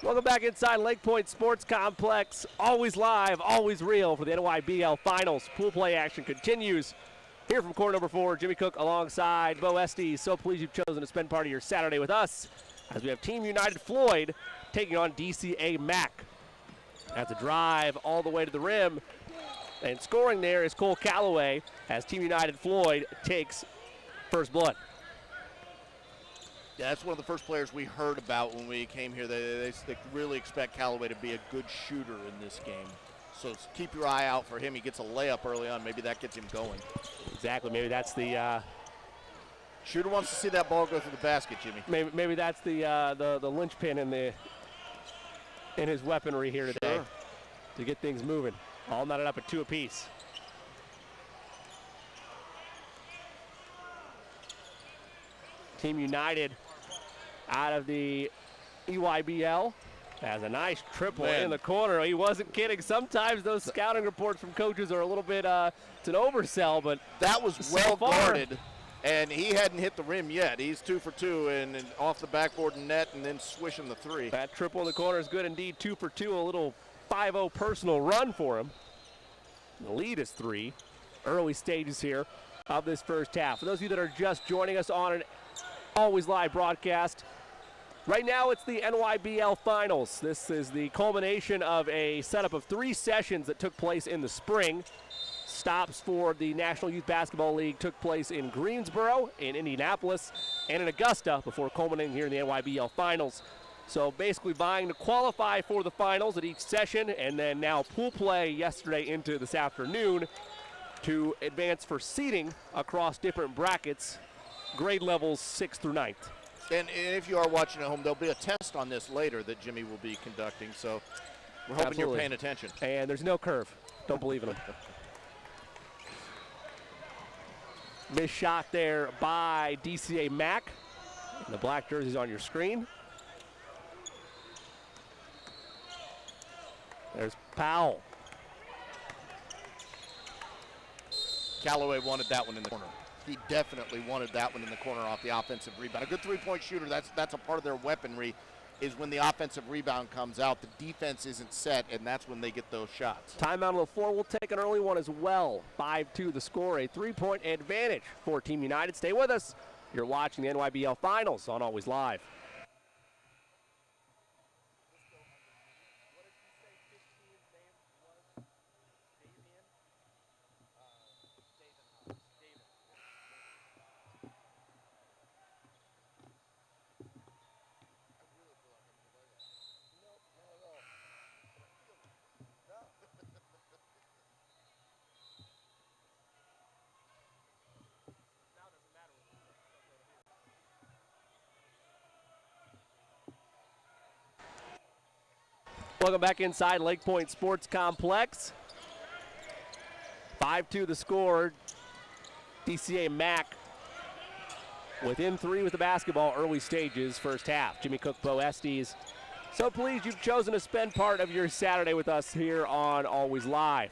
Welcome back inside Lake Point Sports Complex. Always live, always real for the NYBL Finals. Pool play action continues. Here from court number 4, Jimmy Cook alongside Bo Estes. So pleased you've chosen to spend part of your Saturday with us as we have Team United Floyd taking on DCA Mack. That's a drive all the way to the rim. And scoring there is Cole Calloway as Team United Floyd takes first blood. Yeah, that's one of the first players we heard about when we came here. They really expect Callaway to be a good shooter in this game. So keep your eye out for him. He gets a layup early on. Maybe that gets him going. Exactly. Maybe that's the shooter wants to see that ball go through the basket, Jimmy. Maybe that's the linchpin in his weaponry here today to get things moving. All knotted up at 2 apiece. Team United out of the NYBL has a nice triple in the corner. He wasn't kidding. Sometimes those scouting reports from coaches are a little bit, it's an oversell, but that was well guarded, and he hadn't hit the rim yet. He's 2 for 2 and off the backboard and net and then swishing the 3. That triple in the corner is good indeed. 2 for 2, a little 5-0 personal run for him. The lead is 3. Early stages here of this first half. For those of you that are just joining us on an always live broadcast, right now it's the NYBL Finals. This is the culmination of a setup of 3 sessions that took place in the spring. Stops for the National Youth Basketball League took place in Greensboro, in Indianapolis, and in Augusta before culminating here in the NYBL Finals. So basically vying to qualify for the finals at each session, and then now pool play yesterday into this afternoon to advance for seeding across different brackets, grade levels 6th through 9th. And if you are watching at home, there'll be a test on this later that Jimmy will be conducting, so we're hoping you're paying attention. And there's no curve. Don't believe in him. Missed shot there by DCA Mack. And the black jersey's on your screen. There's Powell. Callaway wanted that one in the corner. He definitely wanted that one in the corner off the offensive rebound. A good three-point shooter, that's a part of their weaponry, is when the offensive rebound comes out, the defense isn't set, and that's when they get those shots. Timeout on the floor. We'll take an early one as well. 5-2 the score, a 3-point advantage for Team United. Stay with us. You're watching the NYBL Finals on Always Live. Welcome back inside Lake Point Sports Complex. 5-2 the score. DCA Mack within 3 with the basketball early stages, first half. Jimmy Cook, Bo Estes. So pleased you've chosen to spend part of your Saturday with us here on Always Live.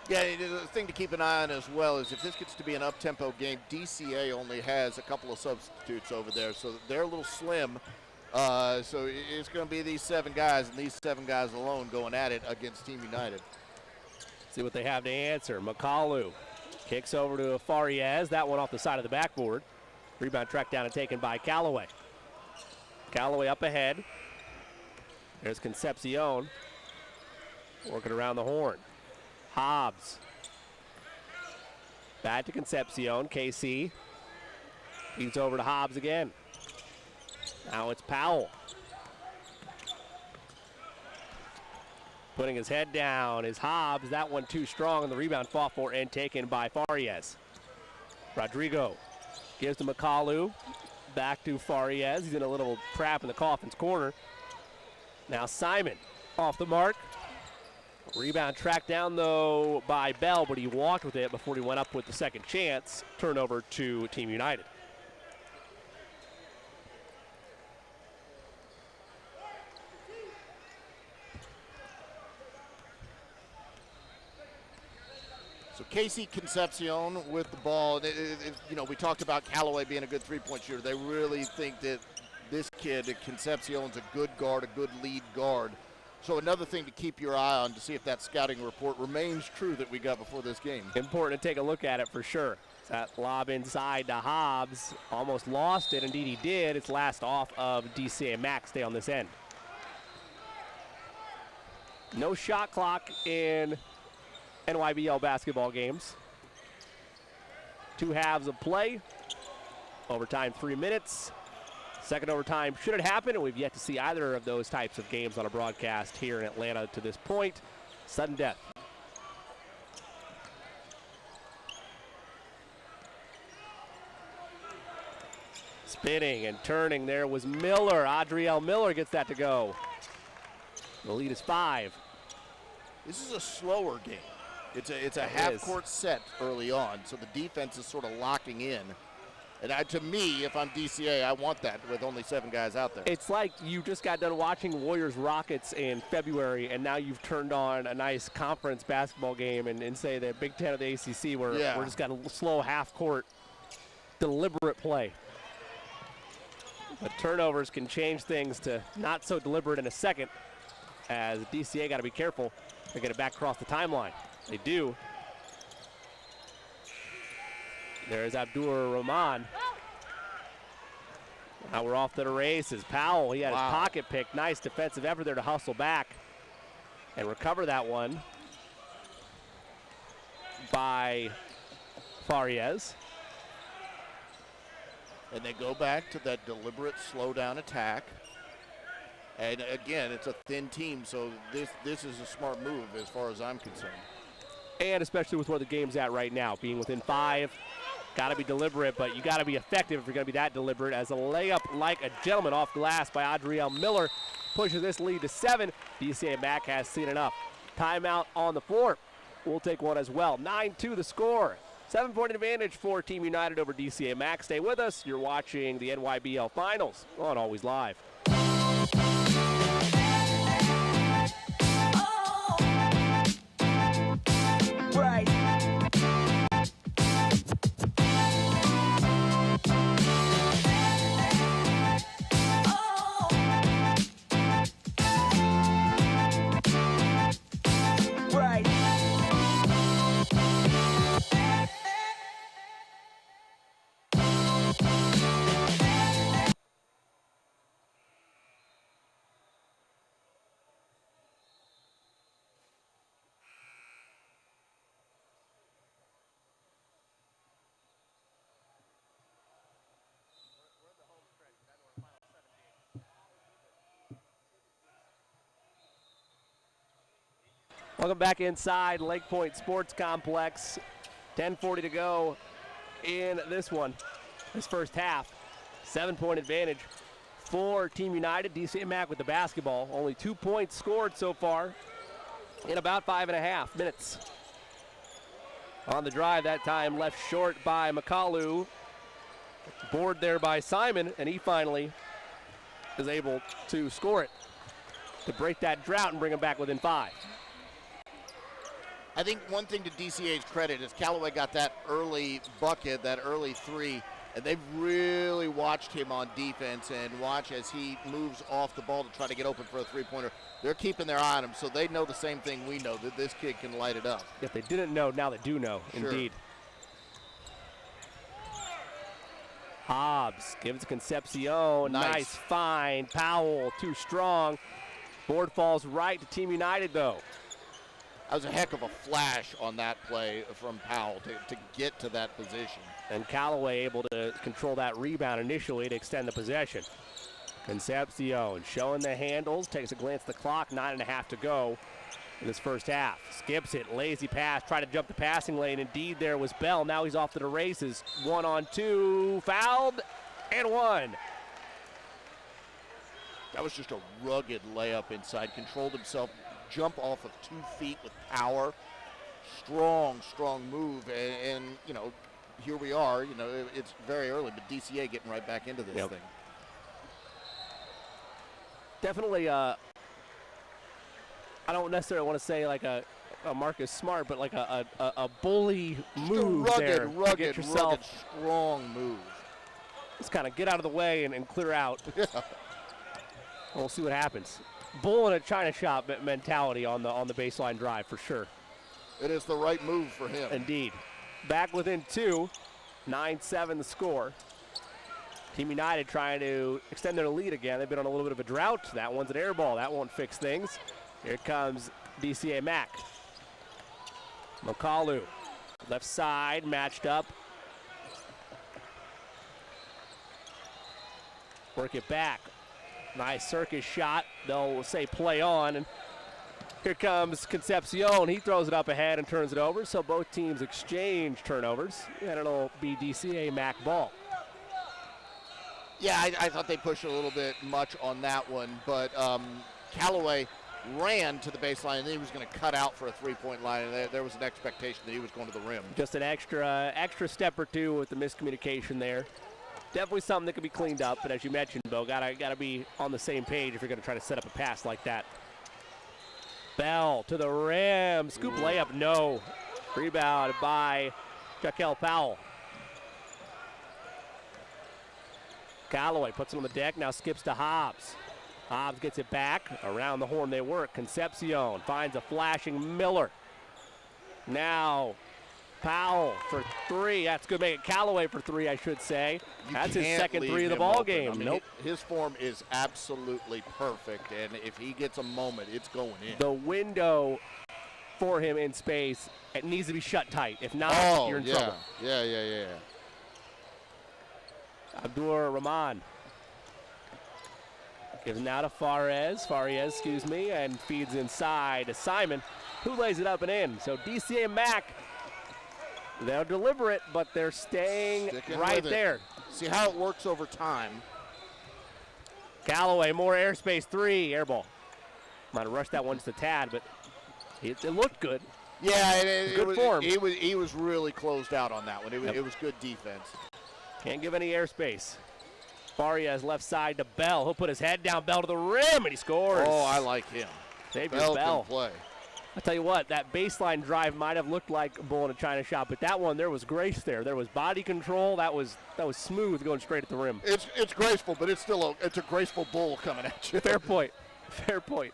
Yeah, the thing to keep an eye on as well is if this gets to be an up-tempo game, DCA only has a couple of substitutes over there, so they're a little slim. So it's going to be these 7 guys, and these 7 guys alone going at it against Team United. See what they have to answer. McCallum kicks over to Farias. That one off the side of the backboard. Rebound tracked down and taken by Callaway. Callaway up ahead. There's Concepcion working around the horn. Hobbs. Back to Concepcion. KC feeds over to Hobbs again. Now it's Powell. Putting his head down is Hobbs. That one too strong, and the rebound fought for and taken by Farias. Rodrigo gives to McCallum. Back to Farias. He's in a little trap in the Coffin's corner. Now Simon off the mark. Rebound tracked down, though, by Bell, but he walked with it before he went up with the second chance. Turnover to Team United. So Casey Concepcion with the ball. You know, we talked about Callaway being a good three-point shooter. They really think that this kid, Concepcion's a good guard, a good lead guard. So another thing to keep your eye on to see if that scouting report remains true that we got before this game. Important to take a look at it for sure. That lob inside to Hobbs. Almost lost it. Indeed, he did. It's last off of DCA. Mack stay on this end. No shot clock in NYBL basketball games. 2 halves of play. Overtime 3 minutes. Second overtime should it happen, and we've yet to see either of those types of games on a broadcast here in Atlanta to this point. Sudden death. Spinning and turning there was Miller. Adriel Miller gets that to go. The lead is 5. This is a slower game. It's a half-court set early on, so the defense is sort of locking in. And to me, if I'm DCA, I want that with only 7 guys out there. It's like you just got done watching Warriors-Rockets in February, and now you've turned on a nice conference basketball game and say the Big Ten of the ACC where we're just got a slow half-court, deliberate play. But turnovers can change things to not so deliberate in a second, as DCA got to be careful to get it back across the timeline. They do. There's Abdur Rahman. Now we're off to the races. Powell, he had his pocket picked. Nice defensive effort there to hustle back and recover that one by Farias. And they go back to that deliberate slow-down attack. And again, it's a thin team, so this is a smart move as far as I'm concerned. And especially with where the game's at right now, being within 5. Got to be deliberate, but you got to be effective if you're going to be that deliberate, as a layup like a gentleman off glass by Adriel Miller pushes this lead to 7. DCA Mack has seen enough. Timeout on the floor. We'll take one as well. 9-2 the score. 7-point advantage for Team United over DCA Mack. Stay with us. You're watching the NYBL Finals on Always Live. Right. Welcome back inside Lake Point Sports Complex. 10:40 to go in this one, this first half. 7-point advantage for Team United. DCA Mack with the basketball. Only 2 points scored so far in about 5.5 minutes. On the drive that time, left short by McCallum. Board there by Simon, and he finally is able to score it to break that drought and bring him back within 5. I think one thing to DCA's credit is Callaway got that early bucket, that early 3, and they've really watched him on defense and watch as he moves off the ball to try to get open for a 3-pointer. They're keeping their eye on him, so they know the same thing we know, that this kid can light it up. If they didn't know, now they do know, Sure. Indeed. Hobbs gives Concepcion. Nice find. Powell, too strong. Board falls right to Team United, though. That was a heck of a flash on that play from Powell to get to that position. And Callaway able to control that rebound initially to extend the possession. Concepcion showing the handles, takes a glance at the clock, 9.5 to go in this first half. Skips it, lazy pass, tried to jump the passing lane. Indeed, there was Bell. Now he's off to the races. 1-on-2, fouled, and 1. That was just a rugged layup inside, controlled himself, jump off of 2 feet with power. Strong move, and you know, here we are. You know, it's very early, but DCA getting right back into this thing. Definitely, I don't necessarily want to say like a Marcus Smart, but like a bully move there. Rugged, strong move. Just kind of get out of the way and clear out. Yeah. We'll see what happens. Bull in a China shop mentality on the baseline drive for sure. It is the right move for him. Indeed. Back within 2, 9-7 the score. Team United trying to extend their lead again. They've been on a little bit of a drought. That one's an air ball. That won't fix things. Here comes DCA Mack. McCallum, left side, matched up. Work it back. Nice circus shot. They'll say play on. And here comes Concepcion. He throws it up ahead and turns it over. So both teams exchange turnovers. And it'll be DCA Mack ball. Yeah, I thought they pushed a little bit much on that one. But Callaway ran to the baseline, and then he was going to cut out for a three-point line. And there was an expectation that he was going to the rim. Just an extra step or two with the miscommunication there. Definitely something that could be cleaned up, but as you mentioned, Bo, gotta be on the same page if you're gonna try to set up a pass like that. Bell to the rim, scoop layup, no. Rebound by Jaquel Powell. Callaway puts it on the deck, now skips to Hobbs. Hobbs gets it back, around the horn they work. Concepcion finds a flashing Miller. Now Powell for 3. That's good. Make it Callaway for 3, I should say. That's his second 3 of the ball game. I mean, nope. His form is absolutely perfect, and if he gets a moment, it's going in. The window for him in space, it needs to be shut tight. If not, you're in trouble. Yeah. Abdur Rahman gives it now to Fares, and feeds inside to Simon, who lays it up and in. So DCA Mack, they'll deliver it, but they're staying right there. See how it works over time. Callaway, more airspace, 3, air ball. Might have rushed that one just a tad, but it looked good. Yeah, good form. He was really closed out on that one. It was good defense. Can't give any airspace. Farias left side to Bell. He'll put his head down, Bell to the rim, and he scores. Oh, I like him. Xavier Bell. Can play. I'll tell you what, that baseline drive might have looked like a bull in a China shop, but that one, there was grace there. There was body control. That was smooth going straight at the rim. It's graceful, but it's still a graceful bull coming at you. Fair point. Fair point.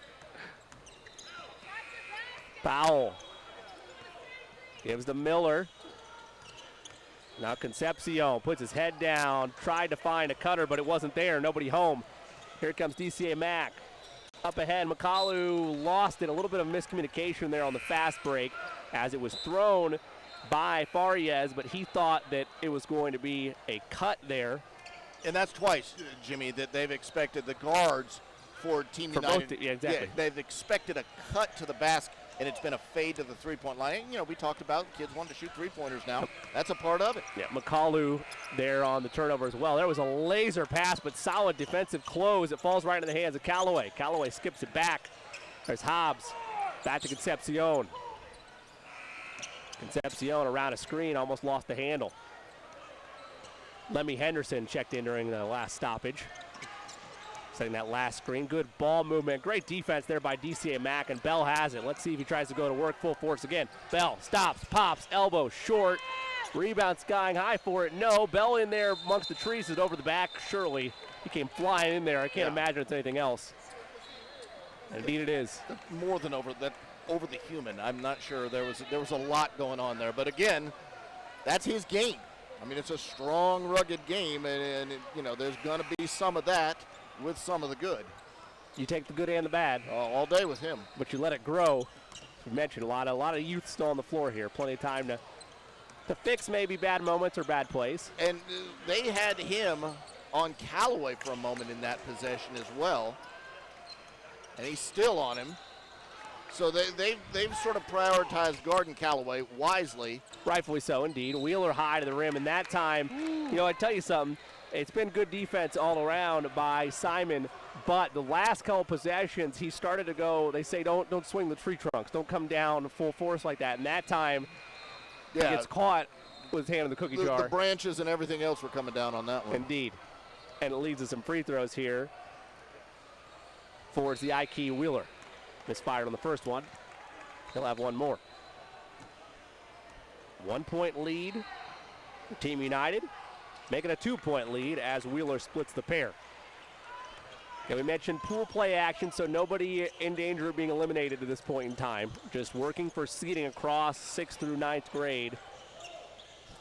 Powell gives to Miller. Now Concepcion puts his head down, tried to find a cutter, but it wasn't there. Nobody home. Here comes DCA Mack. Up ahead, McCallum lost it. A little bit of miscommunication there on the fast break as it was thrown by Farias, but he thought that it was going to be a cut there. And that's twice, Jimmy, that they've expected the guards for Team United. Both, yeah, exactly. Yeah, they've expected a cut to the basket, and it's been a fade to the three-point line. And, you know, we talked about kids wanting to shoot three-pointers now. That's a part of it. Yeah, McCallum there on the turnover as well. There was a laser pass, but solid defensive close. It falls right into the hands of Callaway. Callaway skips it back. There's Hobbs. Back to Concepcion. Concepcion around a screen, almost lost the handle. Lemmy Henderson checked in during the last stoppage. Setting that last screen. Good ball movement. Great defense there by DCA Mack, and Bell has it. Let's see if he tries to go to work full force again. Bell stops, pops, elbow short. Rebound skying high for it. No, Bell in there amongst the trees is over the back. Surely he came flying in there. I can't imagine it's anything else. And indeed it is. More than over the human. I'm not sure. There was a lot going on there. But again, that's his game. I mean, it's a strong, rugged game, and you know, there's going to be some of that with some of the good. You take the good and the bad. All day with him. But you let it grow. As we mentioned, a lot of youth still on the floor here. Plenty of time to fix maybe bad moments or bad plays. And they had him on Callaway for a moment in that possession as well. And he's still on him. So they've sort of prioritized guarding Callaway wisely. Rightfully so, indeed. Wheeler high to the rim, and that time, you know, I tell you something, it's been good defense all around by Simon, but the last couple possessions, he started to go, they say don't swing the tree trunks, don't come down full force like that, and that time he gets caught with his hand in the cookie jar. The branches and everything else were coming down on that one. Indeed. And it leads to some free throws here for the Ike Wheeler. Misfired on the first one. He'll have one more. 1 point lead for Team United. making a 2-point lead as Wheeler splits the pair. Okay, we mentioned pool play action, so nobody in danger of being eliminated at this point in time. Just working for seeding across 6th through 9th grade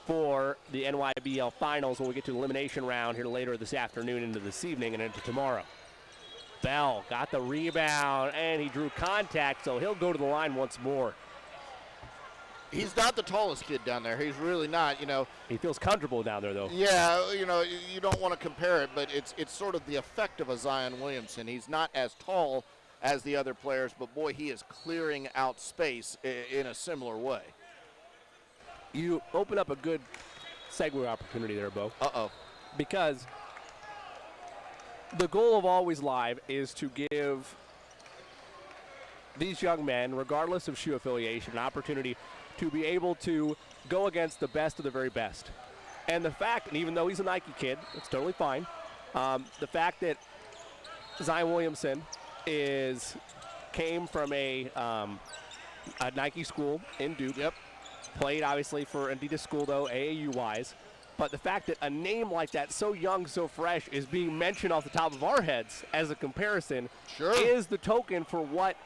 for the NYBL finals when we get to the elimination round here later this afternoon into this evening and into tomorrow. Bell got the rebound, and he drew contact, so he'll go to the line once more. He's not the tallest kid down there. He's really not, He feels comfortable down there, though. Yeah, you don't want to compare it, but it's sort of the effect of a Zion Williamson. He's not as tall as the other players, but boy, he is clearing out space in a similar way. You open up a good segue opportunity there, Bo. Uh-oh. Because the goal of Always Live is to give these young men, regardless of shoe affiliation, an opportunity to be able to go against the best of the very best. And the fact, and even though he's a Nike kid, it's totally fine, the fact that Zion Williamson came from a Nike school in Duke. Yep. Played, obviously, for Adidas school, though, AAU-wise. But the fact that a name like that, so young, so fresh, is being mentioned off the top of our heads as a comparison is the token for what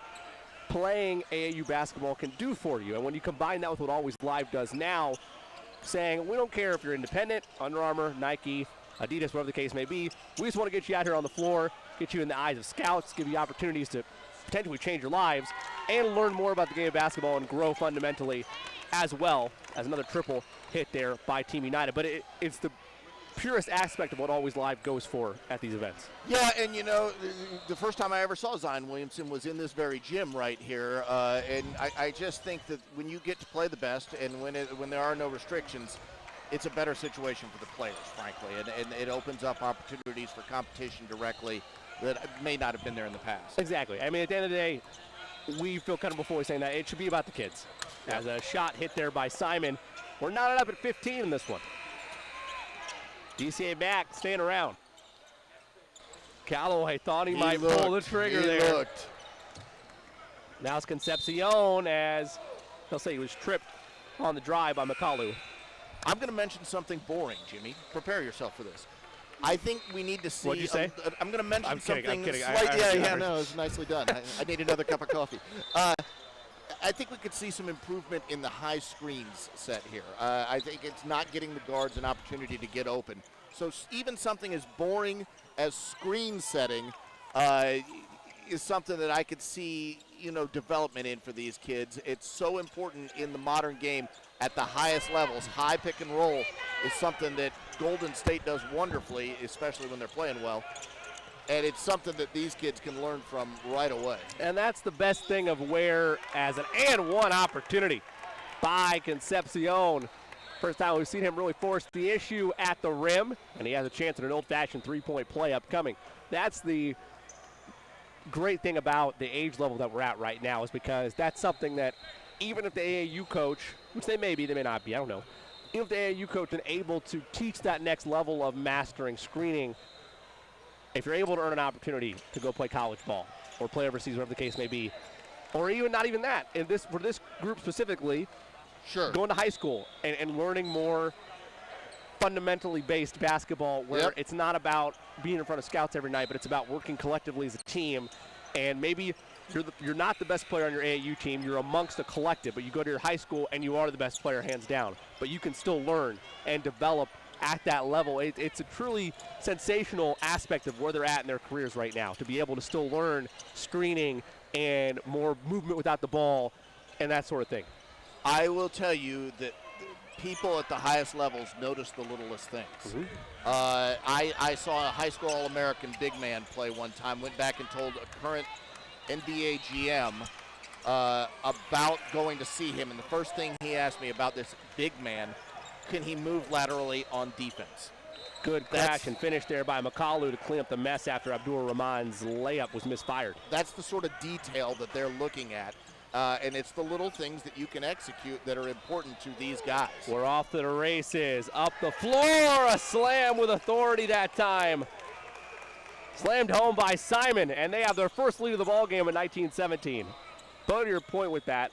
playing AAU basketball can do for you. And when you combine that with what Always Live does now, saying, we don't care if you're independent, Under Armour, Nike, Adidas, whatever the case may be, we just want to get you out here on the floor, get you in the eyes of scouts, give you opportunities to potentially change your lives, and learn more about the game of basketball and grow fundamentally as well. As another triple hit there by Team United. But it's the purest aspect of what Always Live goes for at these events. Yeah, and the first time I ever saw Zion Williamson was in this very gym right here, and I just think that when you get to play the best and when there are no restrictions, it's a better situation for the players, frankly, and it opens up opportunities for competition directly that may not have been there in the past. Exactly. I mean, at the end of the day, we feel comfortable fully saying that it should be about the kids. As a shot hit there by Simon, we're knotted up at 15 in this one. DCA Mack staying around. Callaway thought he might pull the trigger there. Now it's Concepcion as they'll say he was tripped on the drive by McCallum. I'm going to mention something boring, Jimmy. Prepare yourself for this. I think we need to see. What'd you say? I'm going to mention something. I'm kidding. No, it was nicely done. I need another cup of coffee. I think we could see some improvement in the high screens set here. I think it's not getting the guards an opportunity to get open. So even something as boring as screen setting is something that I could see, development in for these kids. It's so important in the modern game at the highest levels. High pick and roll is something that Golden State does wonderfully, especially when they're playing well. And it's something that these kids can learn from right away. And that's the best thing of where, as an and one opportunity by Concepcion. First time we've seen him really force the issue at the rim, and he has a chance at an old-fashioned three-point play upcoming. That's the great thing about the age level that we're at right now, is because that's something that even if the AAU coach, which they may be, they may not be, I don't know, even if the AAU coach is able to teach that next level of mastering screening, if you're able to earn an opportunity to go play college ball or play overseas, whatever the case may be, or even not even that, for this group specifically, going to high school and learning more fundamentally based basketball where it's not about being in front of scouts every night, but it's about working collectively as a team. And maybe you're not the best player on your AAU team, you're amongst a collective, but you go to your high school and you are the best player hands down. But you can still learn and develop at that level. It's a truly sensational aspect of where they're at in their careers right now, to be able to still learn screening and more movement without the ball and that sort of thing. I will tell you that people at the highest levels notice the littlest things. Mm-hmm. I saw a high school All-American big man play one time, went back and told a current NBA GM about going to see him, and the first thing he asked me about this big man, can he move laterally on defense? Good crash and finish there by McCallum to clean up the mess after Abdul Rahman's layup was misfired. That's the sort of detail that they're looking at. And it's the little things that you can execute that are important to these guys. We're off to the races. Up the floor, a slam with authority that time. Slammed home by Simon, and they have their first lead of the ball game in 1917. But to your point with that,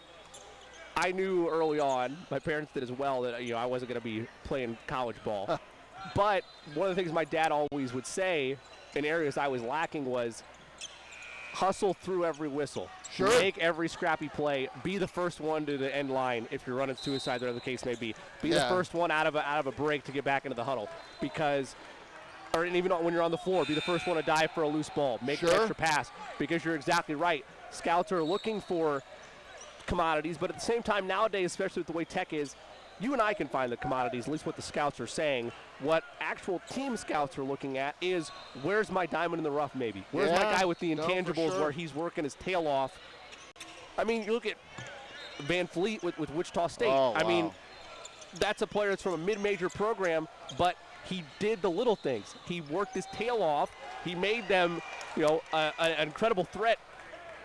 I knew early on, my parents did as well, that I wasn't going to be playing college ball. But one of the things my dad always would say in areas I was lacking was hustle through every whistle. Sure. Make every scrappy play. Be the first one to the end line if you're running suicide, whatever the case may be. Be the first one out of a break to get back into the huddle. Because, or even when you're on the floor, be the first one to dive for a loose ball. Make an extra pass. Because you're exactly right. Scouts are looking for commodities, but at the same time nowadays, especially with the way tech is, you and I can find the commodities, at least what the scouts are saying. What actual team scouts are looking at is, where's my diamond in the rough maybe? Where's my guy with the intangibles where he's working his tail off? I mean, you look at Van Fleet with Wichita State. I mean, that's a player that's from a mid-major program, but he did the little things. He worked his tail off. He made them, an incredible threat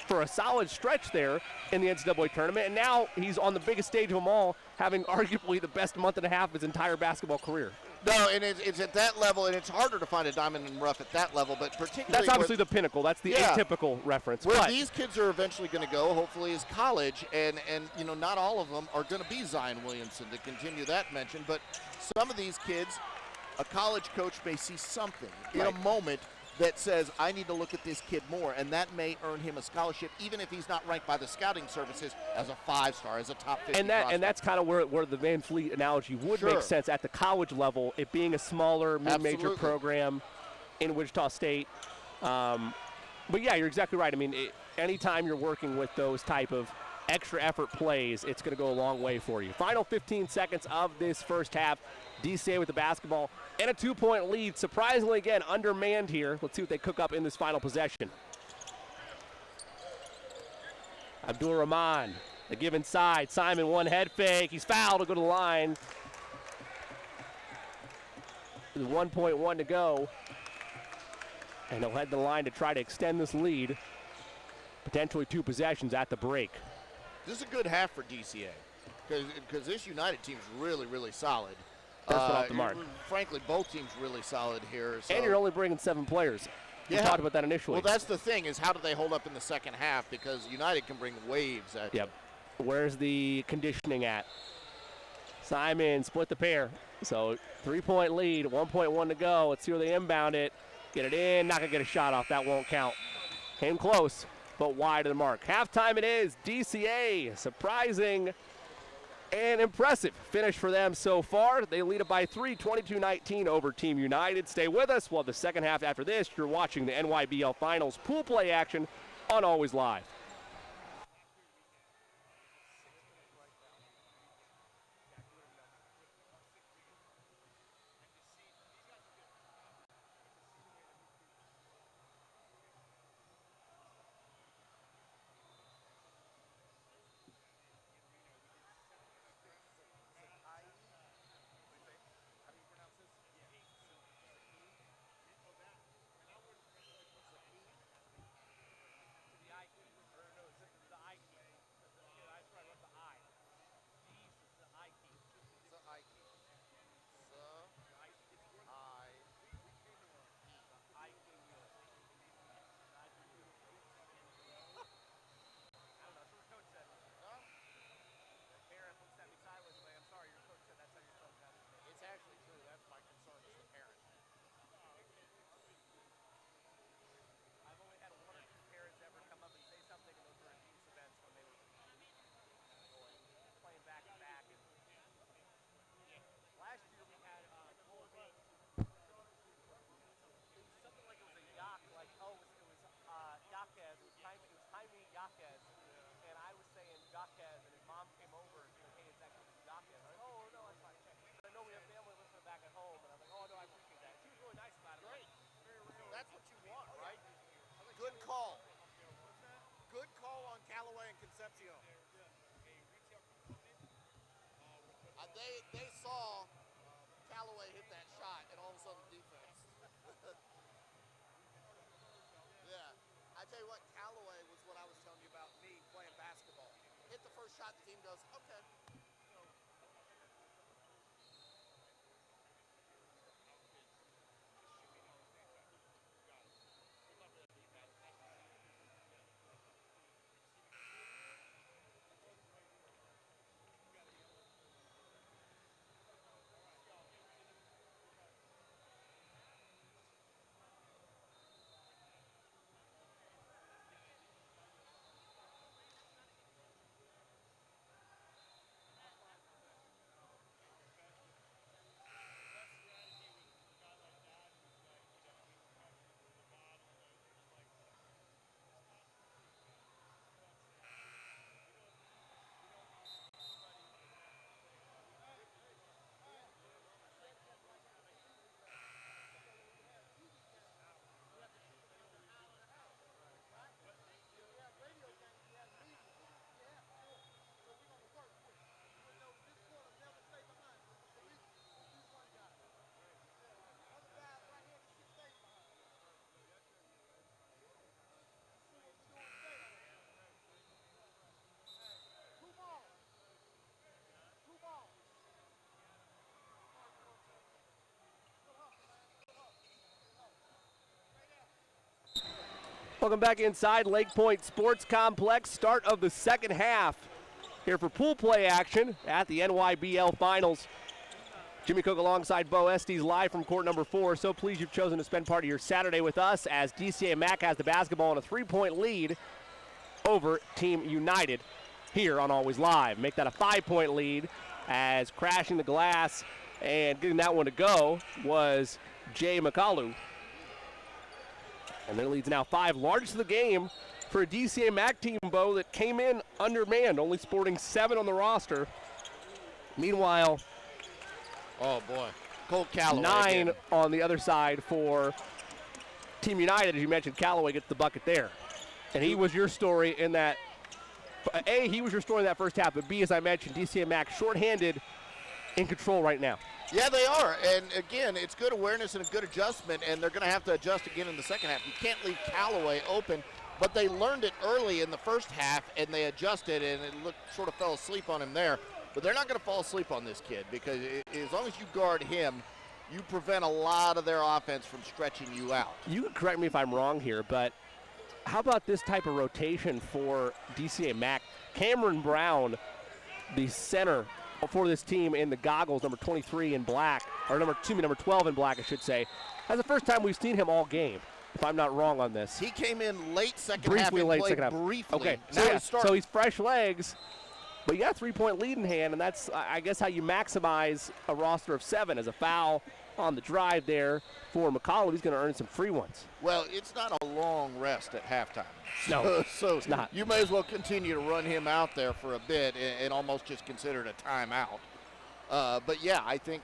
for a solid stretch there in the NCAA tournament, and now he's on the biggest stage of them all, having arguably the best month and a half of his entire basketball career. No, and it's at that level, and it's harder to find a diamond in the rough at that level, but particularly that's obviously the pinnacle. That's the atypical reference. Where these kids are eventually going to go, hopefully, is college, and not all of them are going to be Zion Williamson, to continue that mention, but some of these kids, a college coach may see something in a moment that says, I need to look at this kid more, and that may earn him a scholarship, even if he's not ranked by the scouting services as a 5-star, as a top 50 prospect. And that's kind of where the Van Fleet analogy would make sense at the college level, it being a smaller mid-major program in Wichita State. But yeah, you're exactly right. I mean, anytime you're working with those type of extra effort plays, it's going to go a long way for you. Final 15 seconds of this first half. DCA with the basketball and a 2-point lead. Surprisingly, again, undermanned here. Let's see what they cook up in this final possession. Abdul Rahman, the give inside. Simon, one head fake. He's fouled to go to the line. With 1.1 to go. And he'll head the line to try to extend this lead. Potentially 2 possessions at the break. This is a good half for DCA because this United team is really, really solid. First one off the mark. Frankly, both teams really solid here. So. And you're only bringing 7 players. We talked about that initially. Well, that's the thing, is how do they hold up in the second half, because United can bring waves at you. Where's the conditioning at? Simon split the pair. So 3-point lead, 1.1 to go. Let's see where they inbound it. Get it in, not going to get a shot off. That won't count. Came close, but wide of the mark. Halftime it is. DCA, surprising and impressive finish for them so far. They lead it by 3, 22-19 over Team United. Stay with us. We'll have the second half after this. You're watching the NYBL Finals pool play action on Always Live. That's what you want, right? Good call. Good call on Callaway and Concepcion. They saw Callaway hit that shot, and all of a sudden defense. Yeah. I tell you what, Callaway was what I was telling you about me playing basketball. Hit the first shot, the team goes, okay. Welcome back inside Lake Point Sports Complex. Start of the second half here for pool play action at the NYBL Finals. Jimmy Cook alongside Bo Estes live from court number 4. So pleased you've chosen to spend part of your Saturday with us as DCA Mack has the basketball in a 3-point lead over Team United here on Always Live. Make that a 5-point lead as crashing the glass and getting that one to go was Jay McCallum. And their lead's now 5, largest of the game for a DCA Mack team, Bo, that came in undermanned, only sporting 7 on the roster. Meanwhile, oh boy, Cole Calloway 9 again. on the other side for Team United. As you mentioned, Calloway gets the bucket there. And he was your story in that, A, he was your story in that first half, but B, as I mentioned, DCA Mack shorthanded in control right now. Yeah, they are, and again, it's good awareness and a good adjustment, and they're going to have to adjust again in the second half. You can't leave Callaway open, but they learned it early in the first half, and they adjusted, and it sort of fell asleep on him there. But they're not going to fall asleep on this kid because as long as you guard him, you prevent a lot of their offense from stretching you out. You can correct me if I'm wrong here, but how about this type of rotation for DCA Mack? Cameron Brown, the center for this team in the goggles, number 23 in black, or number 12 in black, I should say. That's the first time we've seen him all game, if I'm not wrong on this. He came in late second Briefly half and late played second half. briefly. Okay, Now so, he's starting. so he's fresh legs, but you got a 3-point lead in hand, and that's, I guess, how you maximize a roster of 7 as a foul on the drive there for McCollum. He's going to earn some free ones. Well, it's not a long rest at halftime. No, so it's not. You may as well continue to run him out there for a bit and almost just consider it a timeout. But yeah, I think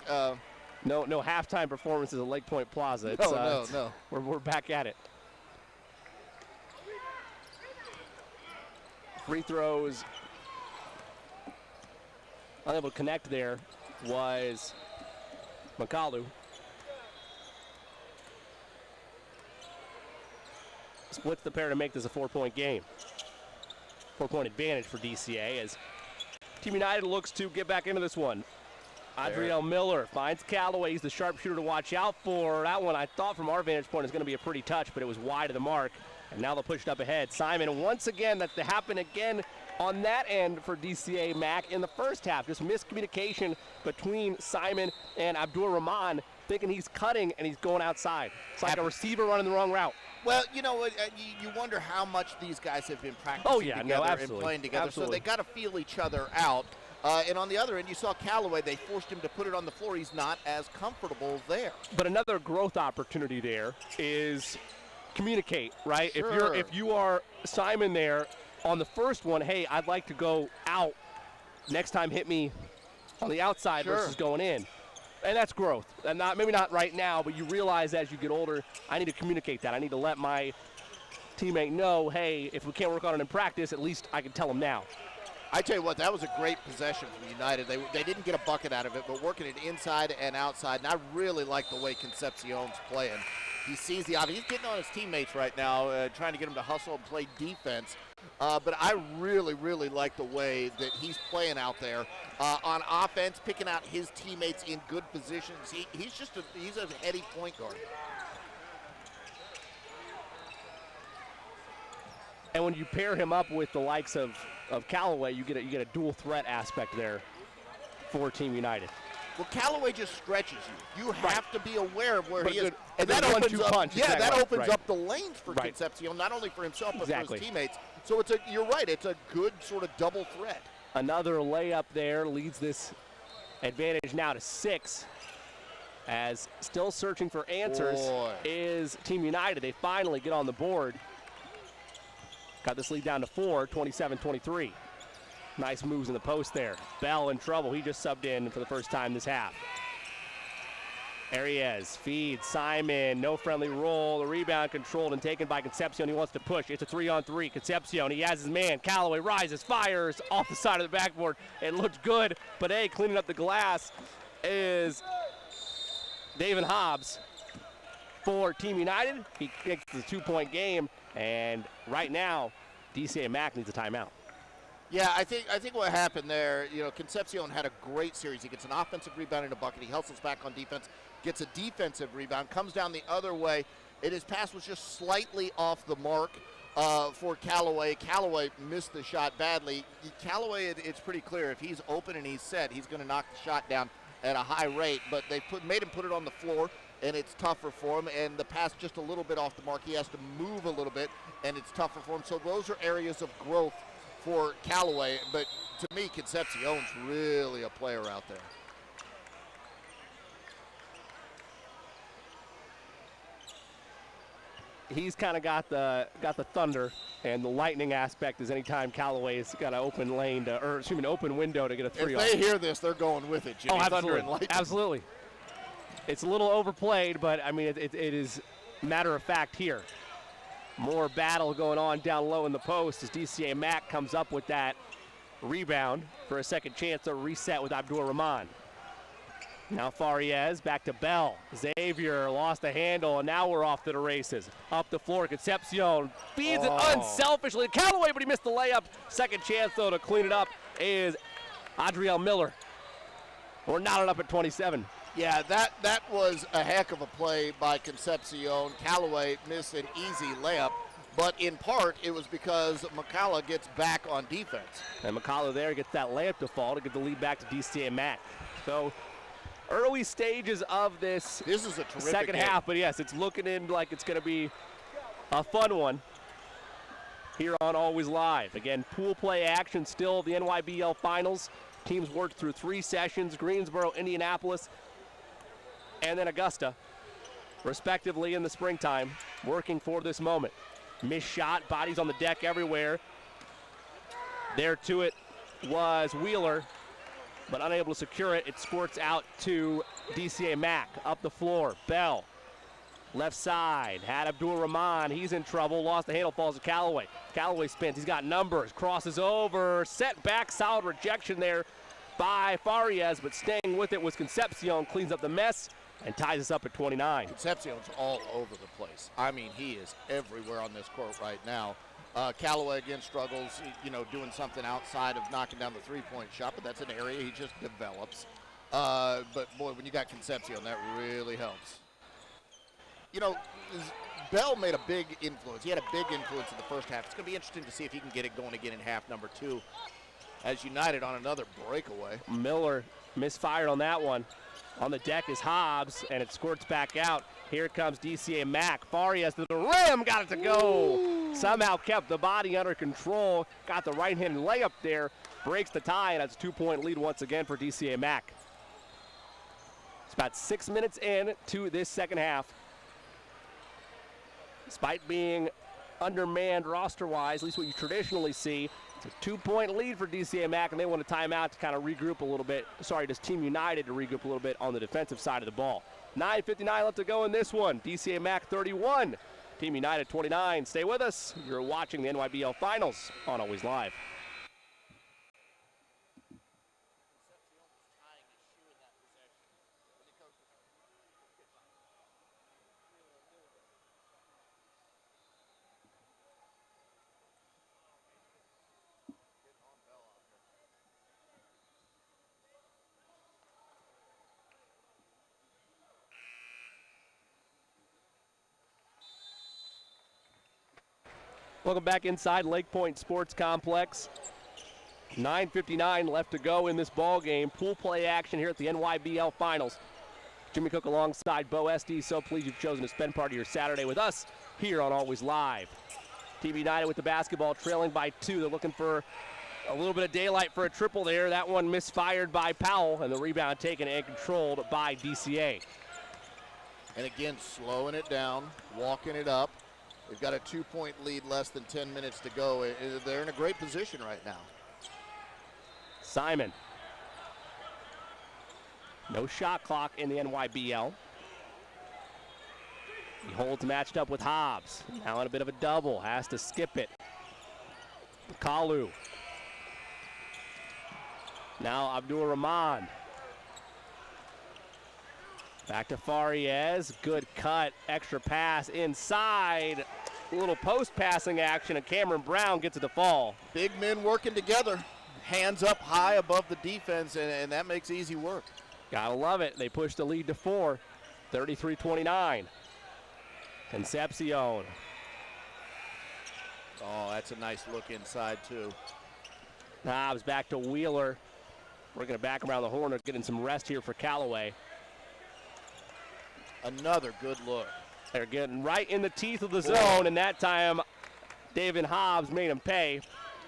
no halftime performances at Lake Point Plaza. It's, no. We're back at it. Free throws. Unable to connect there was McCallum. Splits the pair to make this a 4-point game. 4-point advantage for DCA as Team United looks to get back into this one. Adriel Miller finds Callaway. He's the sharpshooter to watch out for. That one, I thought from our vantage point, is going to be a pretty touch, but it was wide of the mark. And now they'll push it up ahead. Simon, once again, that happened again on that end for DCA Mack in the first half. Just miscommunication between Simon and Abdur Rahman, thinking he's cutting and he's going outside. It's like a receiver running the wrong route. Well, you know, you wonder how much these guys have been practicing together and playing together. Absolutely. So they got to feel each other out. And on the other end, you saw Callaway. They forced him to put it on the floor. He's not as comfortable there. But another growth opportunity there is communicate, right? Sure. If you are Simon there on the first one, hey, I'd like to go out. Next time hit me on the outside versus going in. And that's growth. And maybe not right now, but you realize as you get older, I need to communicate that. I need to let my teammate know, hey, if we can't work on it in practice, at least I can tell him now. I tell you what, that was a great possession from United. They didn't get a bucket out of it, but working it inside and outside. And I really like the way Concepcion's playing. He sees the obvious. He's getting on his teammates right now, trying to get them to hustle and play defense. But I really, really like the way that he's playing out there on offense, picking out his teammates in good positions. He's a heady point guard. And when you pair him up with the likes of Callaway, you get a dual threat aspect there for Team United. Well, Callaway just stretches you. You have to be aware of where he is. And that opens up, that opens up the lanes for Concepcion, not only for himself but for his teammates. So you're right, it's a good sort of double threat. Another layup there leads this advantage now to 6. As still searching for answers is Team United. They finally get on the board. Got this lead down to 4, 27-23. Nice moves in the post there. Bell in trouble. He just subbed in for the first time this half. There he is. Feeds Simon. No friendly roll. The rebound controlled and taken by Concepcion. He wants to push. It's a 3-on-3. Concepcion. He has his man. Callaway rises, fires off the side of the backboard. It looks good, but hey, cleaning up the glass is David Hobbs for Team United. He kicks the 2-point game, and right now, DCA Mack needs a timeout. Yeah, I think what happened there, Concepcion had a great series. He gets an offensive rebound and a bucket. He hustles back on defense, gets a defensive rebound, comes down the other way, and his pass was just slightly off the mark for Callaway. Callaway missed the shot badly. Callaway, it's pretty clear, if he's open and he's set, he's going to knock the shot down at a high rate, but they made him put it on the floor, and it's tougher for him, and the pass just a little bit off the mark. He has to move a little bit, and it's tougher for him. So those are areas of growth for Callaway, but to me, Concepcion's really a player out there. He's kind of got the thunder and the lightning aspect is anytime Callaway's got an open lane open window to get a three. If they hear this, they're going with it, Jimmy. Oh, absolutely. Absolutely. It's a little overplayed, but I mean it is matter of fact here. More battle going on down low in the post as DCA Mack comes up with that rebound for a second chance to reset with Abdur-Rahman. Now Farias back to Bell. Xavier lost the handle, and now we're off to the races. Up the floor, Concepcion feeds it unselfishly to Callaway, but he missed the layup. Second chance, though, to clean it up is Adriel Miller. We're knotted up at 27. Yeah, that was a heck of a play by Concepcion. Callaway missed an easy layup, but in part it was because McCullough gets back on defense. And McCullough there gets that layup to fall to get the lead back to DCA Mack. So early stages of this is a terrific second game. half, but yes, it's looking in like it's going to be a fun one here on Always Live. Again, pool play action still, the NYBL finals. Teams worked through 3 sessions, Greensboro, Indianapolis, and then Augusta, respectively in the springtime, working for this moment. Missed shot, bodies on the deck everywhere. There to it was Wheeler, but unable to secure it. It squirts out to DCA Mack. Up the floor, Bell. Left side, had Abdur-Rahman. He's in trouble, lost the handle, falls to Callaway. Callaway spins, he's got numbers, crosses over, set back, solid rejection there by Farias, but staying with it was Concepcion, cleans up the mess and ties us up at 29. Concepcion's all over the place. I mean, he is everywhere on this court right now. Callaway again struggles, doing something outside of knocking down the three-point shot, but that's an area he just develops. But boy, when you got Concepcion, that really helps. Bell made a big influence. He had a big influence in the first half. It's going to be interesting to see if he can get it going again in half number 2 as United on another breakaway. Miller misfired on that one. On the deck is Hobbs, and it squirts back out. Here comes DCA Mack. Farias to the rim, got it to go. Ooh. Somehow kept the body under control. Got the right-handed layup there. Breaks the tie, and it's a 2-point lead once again for DCA Mack. It's about 6 minutes in to this second half. Despite being undermanned roster-wise, at least what you traditionally see, it's a 2-point lead for DCA Mack, and they want a timeout to kind of regroup a little bit. Sorry, just Team United to regroup a little bit on the defensive side of the ball. 9:59 left to go in this one. DCA Mack 31, Team United 29. Stay with us. You're watching the NYBL Finals on Always Live. Welcome back inside Lake Point Sports Complex. 9:59 left to go in this ball game. Pool play action here at the NYBL Finals. Jimmy Cook alongside Bo Esty. So pleased you've chosen to spend part of your Saturday with us here on Always Live. Team United with the basketball trailing by 2. They're looking for a little bit of daylight for a triple there. That one misfired by Powell, and the rebound taken and controlled by DCA. And again, slowing it down, walking it up. They've got a 2-point lead, less than 10 minutes to go. They're in a great position right now. Simon. No shot clock in the NYBL. He holds matched up with Hobbs. Now in a bit of a double, has to skip it. Kalu. Now Abdur-Rahman. Back to Farias, good cut, extra pass inside. A little post passing action, and Cameron Brown gets it to fall. Big men working together, hands up high above the defense, and that makes easy work. Gotta love it. They push the lead to 4, 33-29. Concepcion. Oh, that's a nice look inside, too. Hobbs back to Wheeler. We're going to back around the horn. They're getting some rest here for Callaway. Another good look. They're getting right in the teeth of the zone, and that time David Hobbs made him pay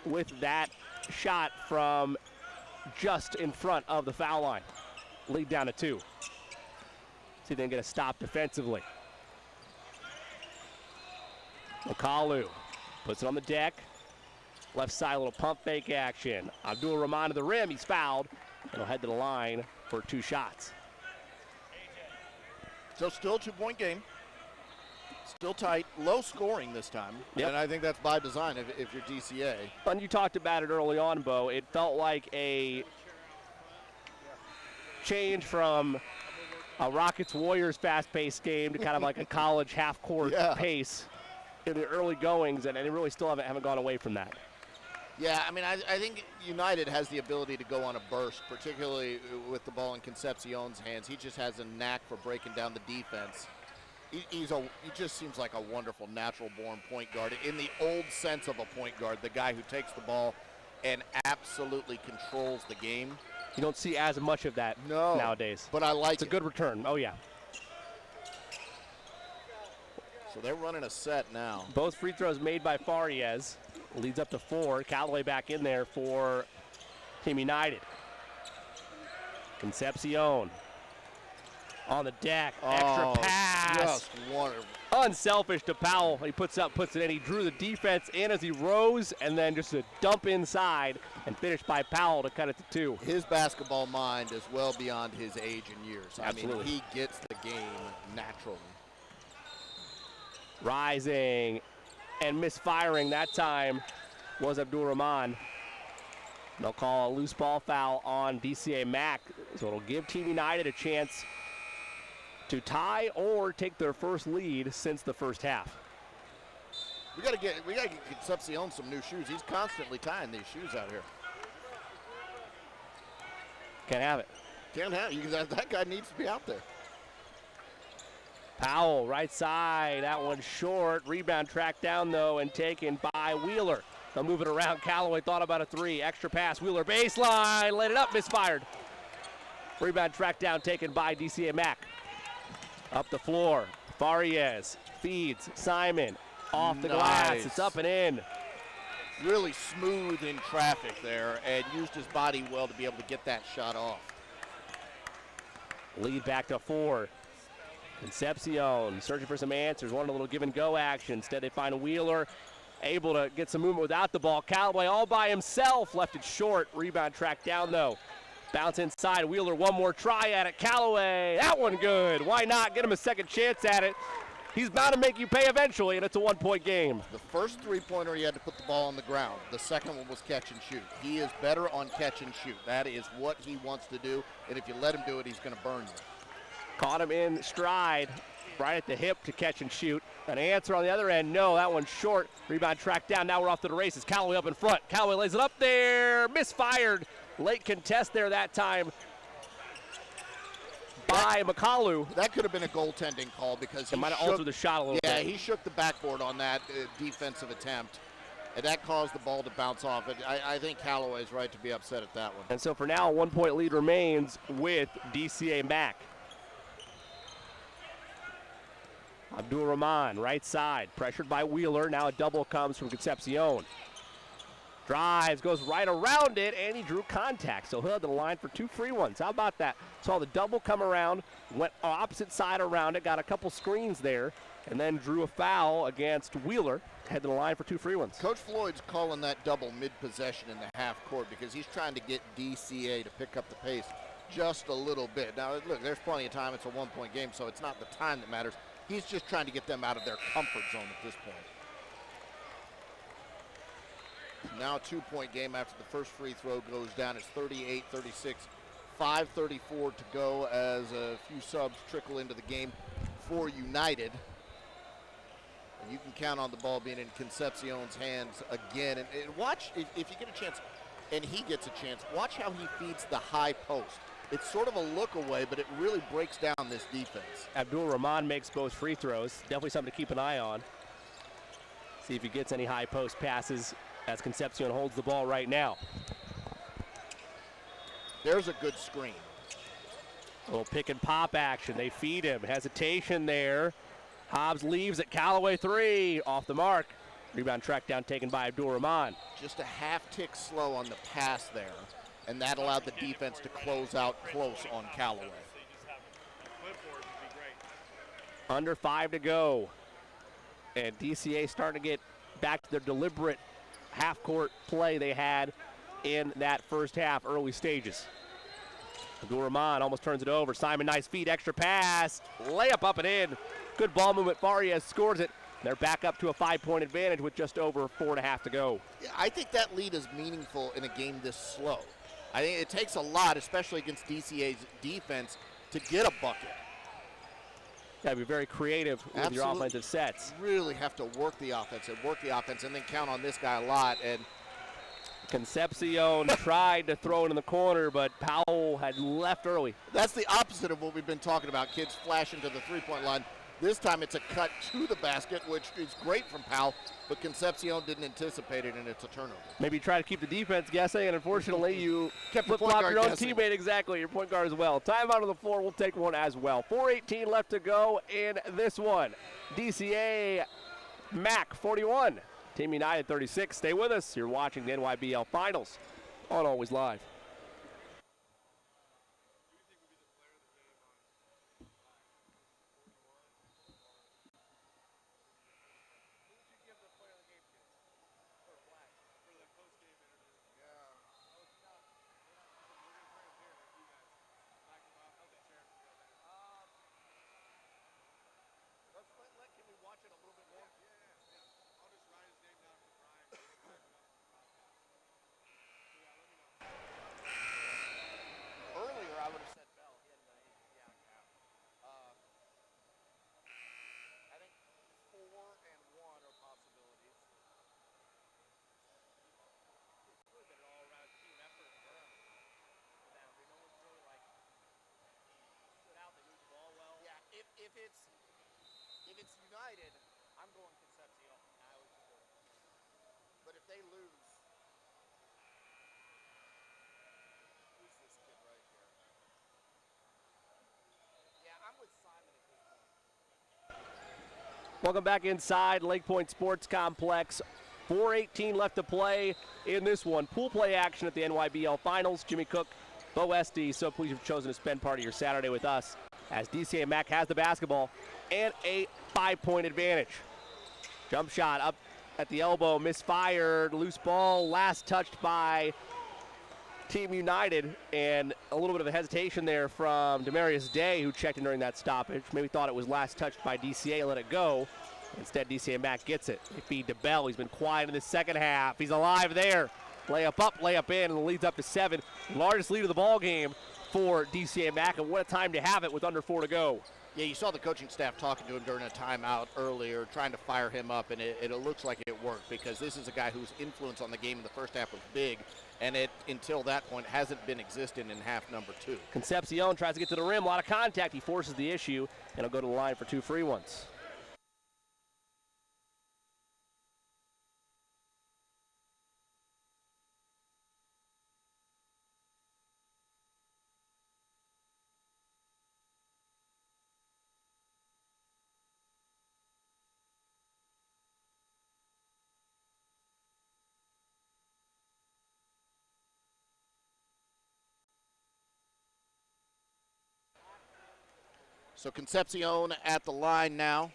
with that shot from just in front of the foul line. Lead down to 2. See if they can get a stop defensively. McCallum puts it on the deck. Left side, a little pump fake action. Abdul Rahman to the rim. He's fouled. And he'll head to the line for 2 shots. So still 2-point game. Still tight. Low scoring this time. Yep. And I think that's by design if you're DCA. And you talked about it early on, Bo. It felt like a change from a Rockets-Warriors fast-paced game to kind of like a college half-court pace in the early goings, and they really still haven't gone away from that. Yeah, I mean, I think United has the ability to go on a burst, particularly with the ball in Concepcion's hands. He just has a knack for breaking down the defense. He just seems like a wonderful natural-born point guard. In the old sense of a point guard, the guy who takes the ball and absolutely controls the game. You don't see as much of that nowadays. But I like it. It's a good return. Oh, yeah. So they're running a set now. Both free throws made by Farias. Leads up to 4. Callaway back in there for Team United. Concepcion on the deck. Extra pass. Just wonderful. Unselfish to Powell. He puts it in. He drew the defense in as he rose, and then just a dump inside and finished by Powell to cut it to 2. His basketball mind is well beyond his age and years. Absolutely. I mean, he gets the game naturally. Rising and misfiring that time was Abdul Rahman. They'll call a loose ball foul on DCA Mack, so it'll give Team United a chance to tie or take their first lead since the first half. We gotta get Concepcion some new shoes. He's constantly tying these shoes out here. Can't have it. Can't have it. That guy needs to be out there. Powell, right side, that one short. Rebound tracked down, though, and taken by Wheeler. They'll move it around. Callaway thought about a 3. Extra pass. Wheeler baseline, laid it up, misfired. Rebound tracked down, taken by DCA Mack. Up the floor, Farias feeds Simon. Off the glass, it's up and in. Really smooth in traffic there and used his body well to be able to get that shot off. Lead back to 4. Concepcion searching for some answers, wanted a little give and go action. Instead they find Wheeler, able to get some movement without the ball. Callaway all by himself, left it short. Rebound tracked down though. Bounce inside, Wheeler one more try at it. Callaway, that one good. Why not? Get him a second chance at it. He's bound to make you pay eventually, and it's a 1-point game. The first 3-pointer, he had to put the ball on the ground. The second one was catch and shoot. He is better on catch and shoot. That is what he wants to do, and if you let him do it, he's going to burn you. Caught him in stride, right at the hip to catch and shoot. An answer on the other end, no, that one's short. Rebound tracked down, now we're off to the races. Callaway up in front. Callaway lays it up there, misfired. Late contest there that time by McCallum. That could have been a goaltending call because he might have altered the shot a little bit. Yeah, he shook the backboard on that defensive attempt, and that caused the ball to bounce off. I think Callaway's right to be upset at that one. And so for now, a 1-point lead remains with DCA Mack. Abdul Rahman, right side, pressured by Wheeler. Now a double comes from Concepcion. Drives, goes right around it, and he drew contact. So he'll have the line for 2 free ones. How about that? Saw the double come around, went opposite side around it, got a couple screens there, and then drew a foul against Wheeler. Head to the line for 2 free ones. Coach Floyd's calling that double mid-possession in the half court because he's trying to get DCA to pick up the pace just a little bit. Now, look, there's plenty of time. It's a 1-point game, so it's not the time that matters. He's just trying to get them out of their comfort zone at this point. Now a 2-point game after the first free throw goes down. It's 38-36, 5:34 to go as a few subs trickle into the game for United. And you can count on the ball being in Concepcion's hands again. And watch, if you get a chance, and he gets a chance, watch how he feeds the high post. It's sort of a look away, but it really breaks down this defense. Abdul Rahman makes both free throws. Definitely something to keep an eye on. See if he gets any high post passes as Concepcion holds the ball right now. There's a good screen. A little pick and pop action. They feed him. Hesitation there. Hobbs leaves at Callaway 3. Off the mark. Rebound track down taken by Abdul Rahman. Just a half tick slow on the pass there, and that allowed the defense to close out close on Callaway. Under 5 to go. And DCA starting to get back to their deliberate half-court play they had in that first half, early stages. Abdul Rahman almost turns it over. Simon, nice feed, extra pass, layup up and in. Good ball movement. Farias scores it. They're back up to a 5-point advantage with just over 4.5 to go. Yeah, I think that lead is meaningful in a game this slow. I think it takes a lot, especially against DCA's defense, to get a bucket. Got to be very creative with your offensive sets. Really have to work the offense and then count on this guy a lot. And Concepcion tried to throw it in the corner, but Powell had left early. That's the opposite of what we've been talking about. Kids flash into the three-point line. This time it's a cut to the basket, which is great from Powell, but Concepcion didn't anticipate it, and it's a turnover. Maybe try to keep the defense guessing, and unfortunately you kept flip-flop your own teammate, exactly, your point guard as well. Timeout on the floor, we'll take one as well. 4:18 left to go in this one. DCA Mack 41, Team United 36. Stay with us. You're watching the NYBL Finals on Always Live. If it's United, I'm going Concepcion. But if they lose, who's this kid right here? Yeah, I'm with Simon at this point. Welcome back inside Lake Point Sports Complex. 4:18 left to play in this one. Pool play action at the NYBL Finals. Jimmy Cook, Bo Esty, so pleased you've chosen to spend part of your Saturday with us as DCA Mack has the basketball and a 5-point advantage. Jump shot up at the elbow, misfired, loose ball, last touched by Team United, and a little bit of a hesitation there from Demarius Day, who checked in during that stoppage. Maybe thought it was last touched by DCA, let it go. Instead, DCA Mack gets it. They feed to Bell. He's been quiet in the second half. He's alive there. Layup up, layup in, and the lead's up to 7. Largest lead of the ball game for DCA Mack, and what a time to have it with under 4 to go. Yeah, you saw the coaching staff talking to him during a timeout earlier, trying to fire him up, and it looks like it worked because this is a guy whose influence on the game in the first half was big, and it, until that point, hasn't been existent in half number 2. Concepcion tries to get to the rim, a lot of contact. He forces the issue, and he'll go to the line for 2 free ones. So Concepcion at the line now,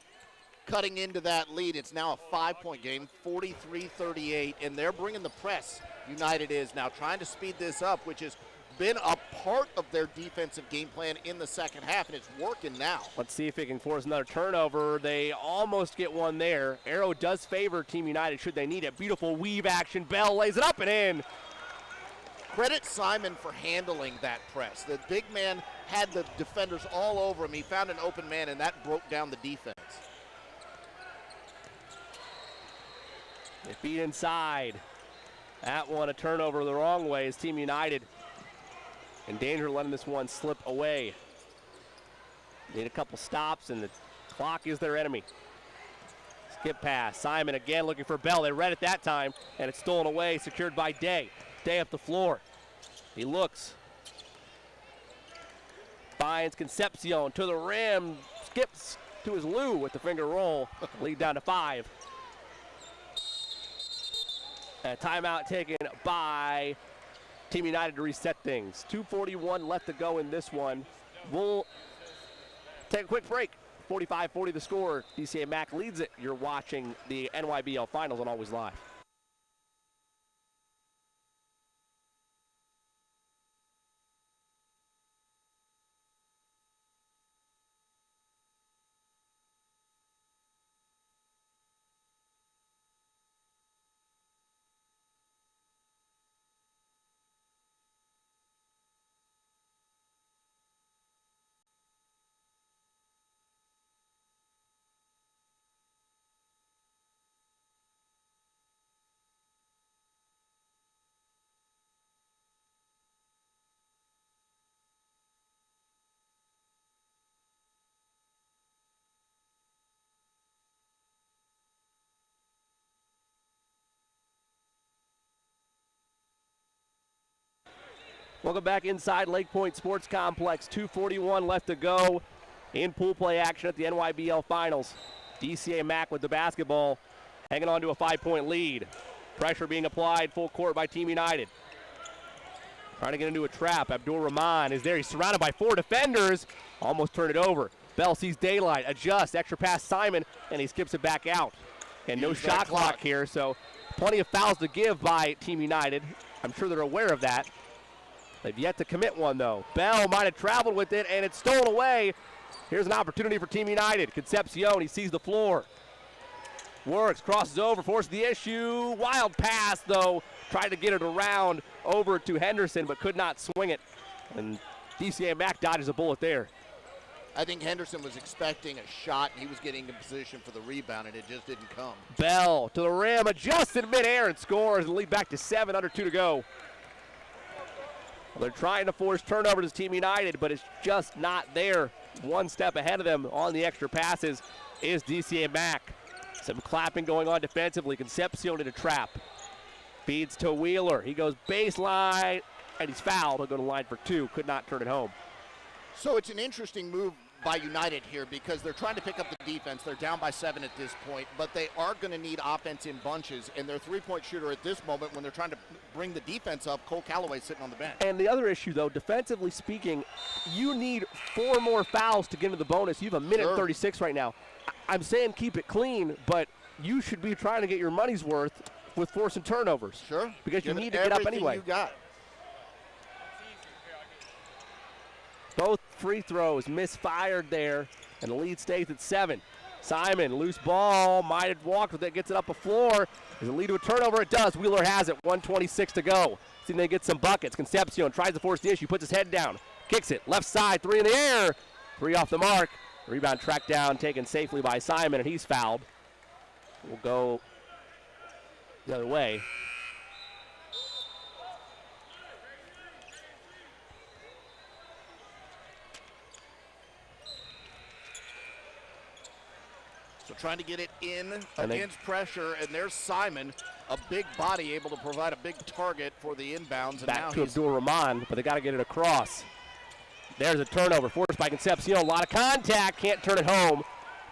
cutting into that lead. It's now a 5-point game, 43-38, and they're bringing the press. United is now trying to speed this up, which has been a part of their defensive game plan in the second half, and it's working now. Let's see if it can force another turnover. They almost get one there. Arrow does favor Team United should they need it. Beautiful weave action. Bell lays it up and in. Credit Simon for handling that press. The big man had the defenders all over him. He found an open man, and that broke down the defense. They feed inside. That one a turnover the wrong way as Team United in danger of letting this one slip away. Need a couple stops, and the clock is their enemy. Skip pass. Simon again looking for Bell. They read it that time, and it's stolen away, secured by Day. Day up the floor. He looks. Finds Concepcion to the rim. Skips to his Lou with the finger roll. Lead down to 5. A timeout taken by Team United to reset things. 2:41 left to go in this one. We'll take a quick break. 45-40 the score. DCA Mack leads it. You're watching the NYBL Finals on Always Live. Welcome back inside Lake Point Sports Complex. 2:41 left to go in pool play action at the NYBL Finals. DCA Mack with the basketball, hanging on to a 5-point lead. Pressure being applied full court by Team United. Trying to get into a trap. Abdul Rahman is there. He's surrounded by 4 defenders. Almost turned it over. Bell sees daylight, adjusts, extra pass Simon, and he skips it back out. And no shot clock here, so plenty of fouls to give by Team United. I'm sure they're aware of that. They've yet to commit one, though. Bell might have traveled with it, and it's stolen away. Here's an opportunity for Team United. Concepcion, he sees the floor. Works, crosses over, forces the issue. Wild pass, though. Tried to get it around over to Henderson, but could not swing it. And DCA Mack dodges a bullet there. I think Henderson was expecting a shot, and he was getting in position for the rebound, and it just didn't come. Bell to the rim, adjusted midair, and scores, and lead back to 7, under 2 to go. Well, they're trying to force turnovers as Team United, but it's just not there. One step ahead of them on the extra passes is DCA Mack. Some clapping going on defensively. Concepcion in a trap. Feeds to Wheeler. He goes baseline, and he's fouled. He'll go to line for 2. Could not turn it home. So it's an interesting move by United here because they're trying to pick up the defense. They're down by 7 at this point, but they are going to need offense in bunches, and their three-point shooter at this moment, when they're trying to bring the defense up, Cole Calloway's sitting on the bench. And the other issue, though, defensively speaking, you need 4 more fouls to get into the bonus. You have a minute 36 right now. I'm saying keep it clean, but you should be trying to get your money's worth with forcing turnovers. Sure. Because you need to get up anyway. You got. Both free throws misfired there, and the lead stays at 7. Simon, loose ball, might have walked with it, gets it up the floor. Does it lead to a turnover? It does. Wheeler has it, 1:26 to go. See if they get some buckets. Concepcion tries to force the issue, puts his head down, kicks it, left side, 3 in the air. 3 off the mark. Rebound tracked down, taken safely by Simon, and he's fouled. We'll go the other way. So trying to get it in against pressure, and there's Simon, a big body, able to provide a big target for the inbounds. And back now to Abdul Rahman, but they got to get it across. There's a turnover, forced by Concepcion. A lot of contact, can't turn it home,